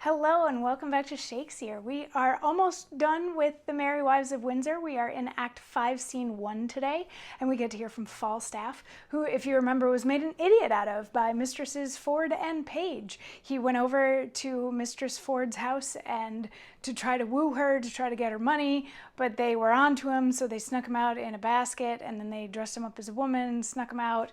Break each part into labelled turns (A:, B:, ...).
A: Hello and welcome back to Shakesyear. We are almost done with The Merry Wives of Windsor. We are in Act 5, Scene 1 today, and we get to hear from Falstaff, who, if you remember, was made an idiot out of by Mistresses Ford and Page. He went over to Mistress Ford's house and to try to woo her, to try to get her money, but they were onto him, so they snuck him out in a basket, and then they dressed him up as a woman, snuck him out,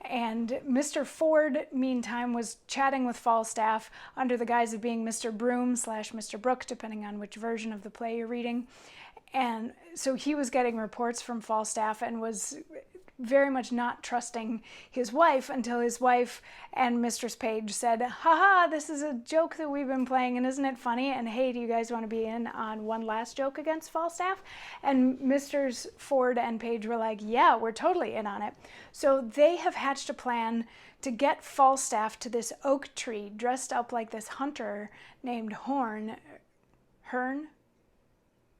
A: and Mr. Ford, meantime, was chatting with Falstaff under the guise of being Mr. Broom / Mr. Brooke, depending on which version of the play you're reading. And so he was getting reports from Falstaff and was very much not trusting his wife until his wife and Mistress Page said, haha, this is a joke that we've been playing and isn't it funny? And hey, do you guys want to be in on one last joke against Falstaff? And Misters Ford and Page were like, yeah, we're totally in on it. So they have hatched a plan to get Falstaff to this oak tree dressed up like this hunter named Hearn,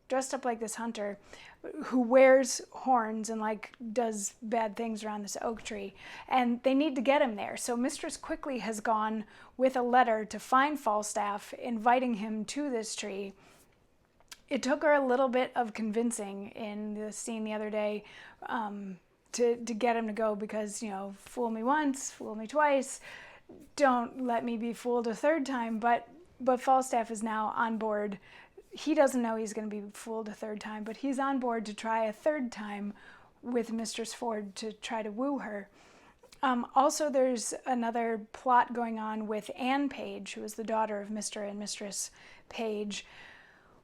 A: dressed up like this hunter who wears horns and like does bad things around this oak tree, and they need to get him there. So Mistress quickly has gone with a letter to find Falstaff, inviting him to this tree. It took her a little bit of convincing in the scene the other day to get him to go because, you know, fool me once, fool me twice, don't let me be fooled a third time. But Falstaff is now on board. He doesn't know he's going to be fooled a third time, but he's on board to try a third time with Mistress Ford to try to woo her. Also, there's another plot going on with Anne Page, who is the daughter of Mr. and Mistress Page,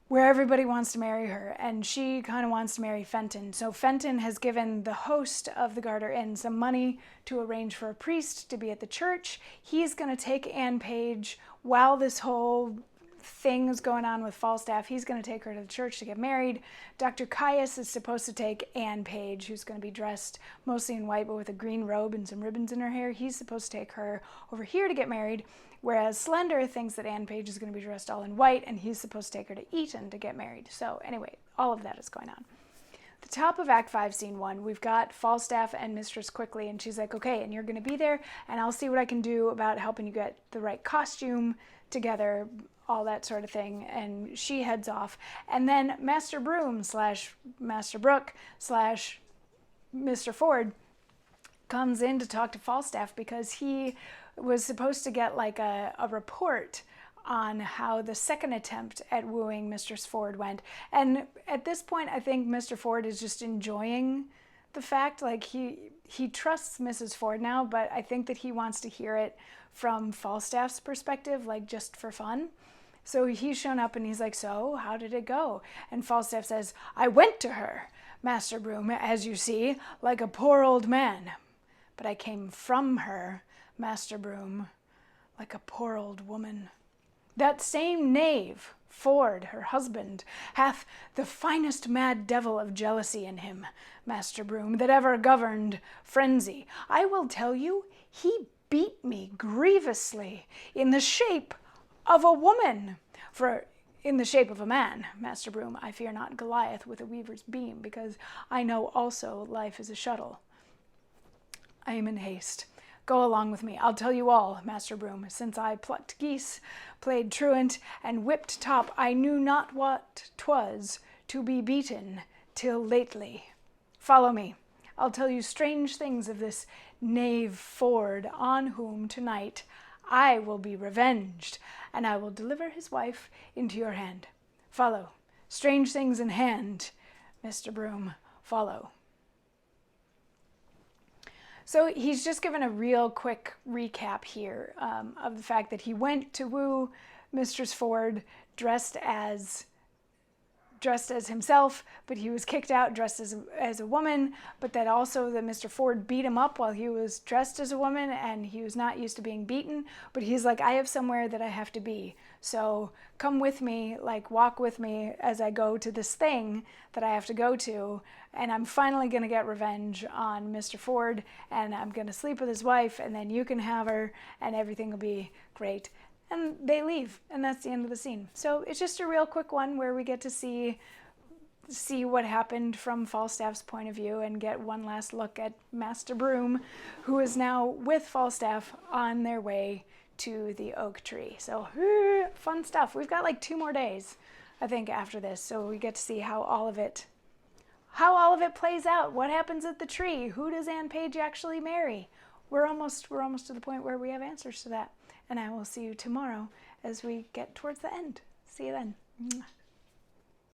A: where everybody wants to marry her, and she kind of wants to marry Fenton. So Fenton has given the host of the Garter Inn some money to arrange for a priest to be at the church. He's going to take Anne Page while this whole thing is going on with Falstaff. He's going to take her to the church to get married. Dr. Caius is supposed to take Anne Page, who's going to be dressed mostly in white but with a green robe and some ribbons in her hair. He's supposed to take her over here to get married, whereas Slender thinks that Anne Page is going to be dressed all in white and he's supposed to take her to Eton to get married. So anyway, all of that is going on. The top of Act 5, Scene 1, we've got Falstaff and Mistress Quickly, and she's like, okay, and you're going to be there, and I'll see what I can do about helping you get the right costume together, all that sort of thing, and she heads off. And then Master Broom / Master Brooke / Mr. Ford comes in to talk to Falstaff because he was supposed to get like a report on how the second attempt at wooing Mistress Ford went. And at this point, I think Mr. Ford is just enjoying the fact, like he trusts Mrs. Ford now, but I think that he wants to hear it from Falstaff's perspective, like just for fun. So he's shown up and he's like, so how did it go? And Falstaff says, I went to her, Master Broom, as you see, like a poor old man. But I came from her, Master Broom, like a poor old woman. That same knave, Ford, her husband, hath the finest mad devil of jealousy in him, Master Broom, that ever governed frenzy. I will tell you, he beat me grievously in the shape of a woman. For in the shape of a man, Master Broom, I fear not Goliath with a weaver's beam, because I know also life is a shuttle. I am in haste. Go along with me. I'll tell you all, Master Broom. Since I plucked geese, played truant, and whipped top, I knew not what 'twas to be beaten till lately. Follow me. I'll tell you strange things of this knave Ford, on whom tonight I will be revenged, and I will deliver his wife into your hand. Follow. Strange things in hand, Mr. Broom. Follow. So he's just given a real quick recap here of the fact that he went to woo Mistress Ford dressed as himself, but he was kicked out dressed as a woman, but that also that Mr. Ford beat him up while he was dressed as a woman, and he was not used to being beaten, but he's like, I have somewhere that I have to be, so come with me, like walk with me as I go to this thing that I have to go to, and I'm finally going to get revenge on Mr. Ford, and I'm going to sleep with his wife, and then you can have her, and everything will be great. And they leave, and that's the end of the scene. So it's just a real quick one where we get to see what happened from Falstaff's point of view and get one last look at Master Broom, who is now with Falstaff on their way to the oak tree. So fun stuff. We've got like 2 more days, I think, after this. So we get to see how all of it plays out. What happens at the tree? Who does Anne Page actually marry? We're almost to the point where we have answers to that. And I will see you tomorrow as we get towards the end. See you then.